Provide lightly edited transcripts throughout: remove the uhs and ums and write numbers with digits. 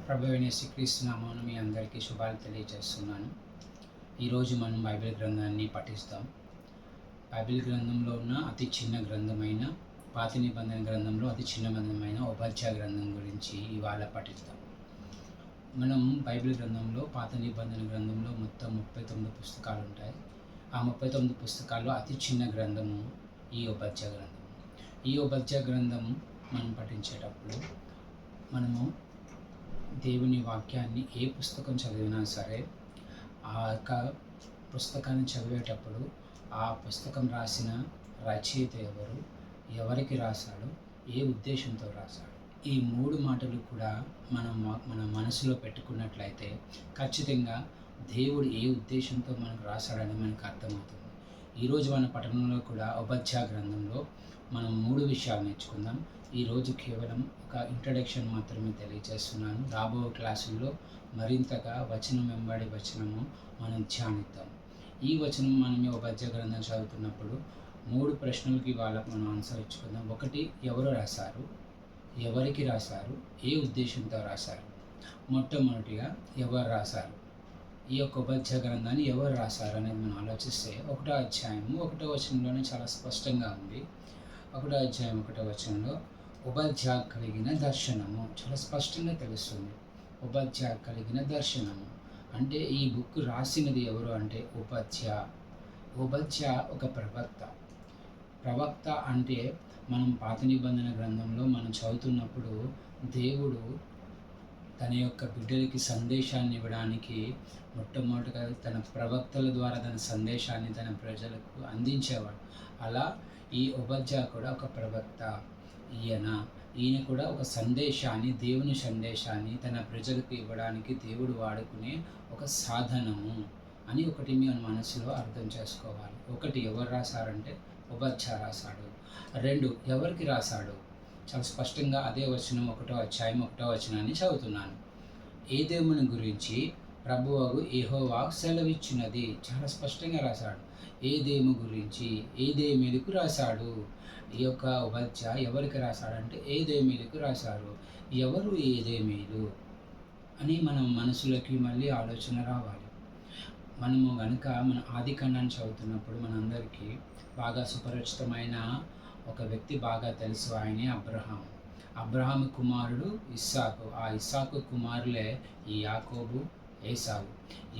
ప్రభువైన యేసుక్రీస్తు నామమున మీ అందరికీ శుభాలు తెలియజేస్తున్నాను. ఈరోజు మనం బైబిల్ గ్రంథాన్ని పఠిస్తాం. బైబిల్ గ్రంథంలో ఉన్న అతి చిన్న గ్రంథమైన పాత నిబంధన గ్రంథంలో అతి చిన్న గ్రంథమైన ఓబద్యా గ్రంథం గురించి ఇవాళ పఠిస్తాం. మనం బైబిల్ గ్రంథంలో పాత నిబంధన గ్రంథంలో మొత్తం 39 పుస్తకాలు ఉంటాయి. ఆ 39 పుస్తకాల్లో అతి చిన్న గ్రంథము ఈ ఓబద్యా గ్రంథం. ఈ ఓబద్యా గ్రంథం మనం పఠించేటప్పుడు మనము దేవుని వాక్యాన్ని ఏ పుస్తకం చదివినా సరే ఆ యొక్క పుస్తకాన్ని చదివేటప్పుడు ఆ పుస్తకం రాసిన రచయిత ఎవరు, ఎవరికి రాశాడు, ఏ ఉద్దేశంతో రాశాడు, ఈ 3 మాటలు కూడా మన మనసులో పెట్టుకున్నట్లయితే ఖచ్చితంగా దేవుడు ఏ ఉద్దేశంతో మనకు రాశాడని మనకు అర్థమవుతుంది. ఈరోజు మన పఠనంలో కూడా ఓబద్యా గ్రంథంలో మనం 3 విషయాలు నేర్చుకుందాం. ఈరోజు కేవలం ఒక ఇంట్రడక్షన్ మాత్రమే తెలియజేస్తున్నాను. రాబో క్లాసుల్లో మరింతగా వచనం వెంబడి వచనము మనం ధ్యానిద్దాం. ఈ వచనం మనం ఓబద్యా గ్రంథం చదువుతున్నప్పుడు 3 ప్రశ్నలకి వాళ్ళకు మనం ఆన్సర్ ఇచ్చుకుందాం. 1, ఎవరు రాశారు, ఎవరికి రాశారు, ఏ ఉద్దేశంతో రాశారు. మొట్టమొదటిగా ఎవరు రాశారు, ఈ యొక్క ఓబద్యా గ్రంథాన్ని ఎవరు రాశారు అనేది మనం ఆలోచిస్తే 1వ అధ్యాయము 1వ వచనంలోనే చాలా స్పష్టంగా ఉంది. 1వ అధ్యాయం 1వ వచనంలో ఓబద్యా కలిగిన దర్శనము చాలా స్పష్టంగా తెలుస్తుంది. ఓబద్యా కలిగిన దర్శనము అంటే ఈ బుక్ రాసినది ఎవరు అంటే ఓబద్యా. ఓబద్యా ఒక ప్రవక్త అంటే మనం పాత నిబంధన గ్రంథంలో మనం చదువుతున్నప్పుడు దేవుడు తన యొక్క బిడ్డలకి సందేశాన్ని ఇవ్వడానికి మొట్టమొదటిగా తన ప్రవక్తల ద్వారా తన సందేశాన్ని తన ప్రజలకు అందించేవాడు. అలా ఈ ఓబద్యా కూడా ఒక ప్రవక్త. ఈయన కూడా ఒక సందేశాన్ని, దేవుని సందేశాన్ని తన ప్రజలకు ఇవ్వడానికి దేవుడు వాడుకునే ఒక సాధనము అని ఒకటి మీ మనసులో అర్థం చేసుకోవాలి. 1, ఎవరు రాశారంటే ఓబద్యా రాశాడు. 2, ఎవరికి రాశాడు, చాలా స్పష్టంగా అదే వచనం 1వ అధ్యాయం 1వ వచనాన్ని చదువుతున్నాను. ఏదోమును గురించి ప్రభువగు యెహోవా సెలవిచ్చినది, చాలా స్పష్టంగా రాశాడు. ఏదేము గురించి, ఏదేమీలకు రాశాడు. ఈ యొక్క ఓబద్యా ఎవరికి రాశాడంటే ఏదేమీలకు రాశారు. ఎవరు ఏదేమీలు అని మనం మనసులోకి మళ్ళీ ఆలోచన రావాలి. మనము కనుక మన ఆదికాండాన్ని చదువుతున్నప్పుడు మనందరికీ బాగా సుపరిచితమైన ఒక వ్యక్తి బాగా తెలుసు. ఆయనే అబ్రహాము కుమారుడు ఇస్సాకు. ఆ ఇస్సాకు కుమారులే ఈ యాకోబు, ఏసావు.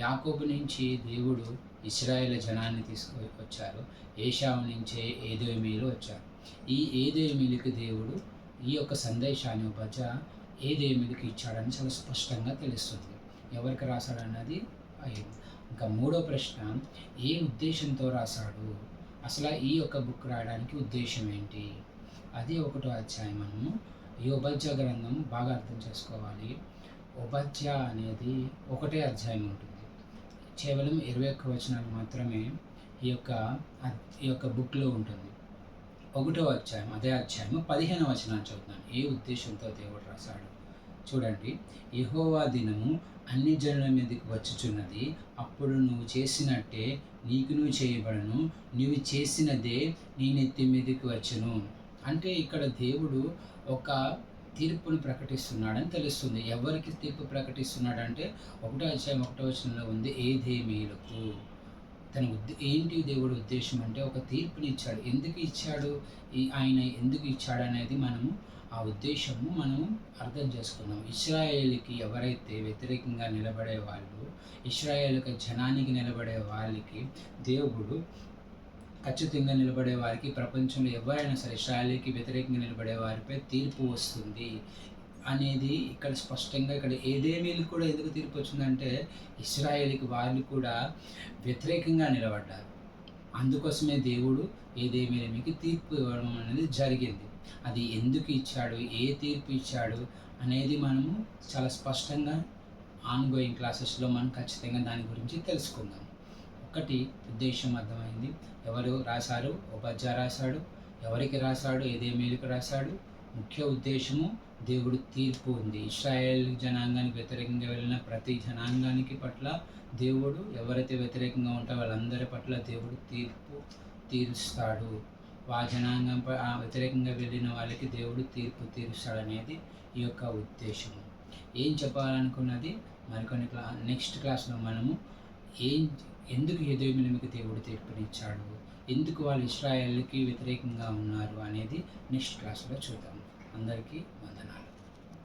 యాకోబు నుంచి దేవుడు ఇశ్రాయేల్ జనాన్ని తీసుకొచ్చారు. ఏశావు నుంచే ఏదోమీలు వచ్చారు. ఈ ఏదోమీలకు దేవుడు ఈ యొక్క సందేశాన్ని ఓబద్యా ఏదోమీలకు ఇచ్చాడని చాలా స్పష్టంగా తెలుస్తుంది. ఎవరికి రాశాడన్నది అయింది. ఇంకా 3వ ప్రశ్న, ఏ ఉద్దేశంతో రాశాడు, అసలు ఈ యొక్క బుక్ రాయడానికి ఉద్దేశం ఏంటి. అదే 1వ అధ్యాయం. మనము ఈ ఓబద్యా గ్రంథం బాగా అర్థం చేసుకోవాలి. ఓబద్యా అనేది 1వ అధ్యాయం ఉంటుంది. కేవలం 21 వచనాలు మాత్రమే ఈ యొక్క బుక్లో ఉంటుంది. 1వ అధ్యాయం, అదే అధ్యాయం 15వ వచనాన్ని చదువుతున్నాను. ఏ ఉద్దేశంతో దేవుడు రాశాడు చూడండి. యెహోవా దినము అన్ని జనుల మీదకి వచ్చుచున్నది, అప్పుడు నువ్వు చేసినట్టే నీకును చేయబడను, నువ్వు చేసినదే నీ నెత్తి మీదకి వచ్చును. అంటే ఇక్కడ దేవుడు ఒక తీర్పును ప్రకటిస్తున్నాడని తెలుస్తుంది. ఎవరికి తీర్పు ప్రకటిస్తున్నాడంటే 1వ అధ్యాయం 1వ వచనంలో ఉంది, ఏదేమీలకు. ఏంటి దేవుడు ఉద్దేశం అంటే ఒక తీర్పుని ఇచ్చాడు. ఎందుకు ఇచ్చాడు, ఆయన ఎందుకు ఇచ్చాడు అనేది మనము ఆ ఉద్దేశము మనం అర్థం చేసుకున్నాం. ఇశ్రాయేలుకి ఎవరైతే వ్యతిరేకంగా నిలబడే వాళ్ళు, ఇశ్రాయేలు జనానికి నిలబడే వాళ్ళకి దేవుడు ఖచ్చితంగా నిలబడే వారికి, ప్రపంచంలో ఎవరైనా సరే ఇశ్రాయేలుకి వ్యతిరేకంగా నిలబడే వారిపై తీర్పు వస్తుంది అనేది ఇక్కడ స్పష్టంగా. ఇక్కడ ఏదేమీలు కూడా ఎందుకు తీర్పు వచ్చిందంటే ఇశ్రాయేలుకి వాళ్ళు కూడా వ్యతిరేకంగా నిలబడ్డారు. అందుకోసమే దేవుడు ఏదేమీలకి తీర్పు ఇవ్వడం అనేది జరిగింది. అది ఎందుకు ఇచ్చాడు, ఏ తీర్పు ఇచ్చాడు అనేది మనము చాలా స్పష్టంగా ఆన్గోయింగ్ క్లాసెస్లో మనం ఖచ్చితంగా దాని గురించి తెలుసుకుందాం. 1, ఉద్దేశం అర్థమైంది. ఎవరు రాశారు, ఓబద్యా రాశాడు. ఎవరికి రాశాడు, ఏదేమీలకు రాశాడు. ముఖ్య ఉద్దేశము, దేవుడు తీర్పు ఉంది. ఇశ్రాయేల్ జనాంగానికి వ్యతిరేకంగా వెళ్ళిన ప్రతి జనాంగానికి పట్ల దేవుడు, ఎవరైతే వ్యతిరేకంగా ఉంటారో వాళ్ళందరి పట్ల దేవుడు తీరుస్తాడు. ఆ జనాంగంపై వ్యతిరేకంగా వెళ్ళిన వాళ్ళకి దేవుడు తీర్పు తీరుస్తాడనేది ఈ యొక్క ఉద్దేశము. ఏం చెప్పాలనుకున్నది మరికొన్ని నెక్స్ట్ క్లాస్లో మనము ఏం ఎందుకు ఎదోమినికి దేవుడు తీర్పునిచ్చాడు, ఎందుకు వాళ్ళు ఇశ్రాయేలుకి వ్యతిరేకంగా ఉన్నారు అనేది నెక్స్ట్ క్లాస్లో చూద్దాం. అందరికీ వందనాలు.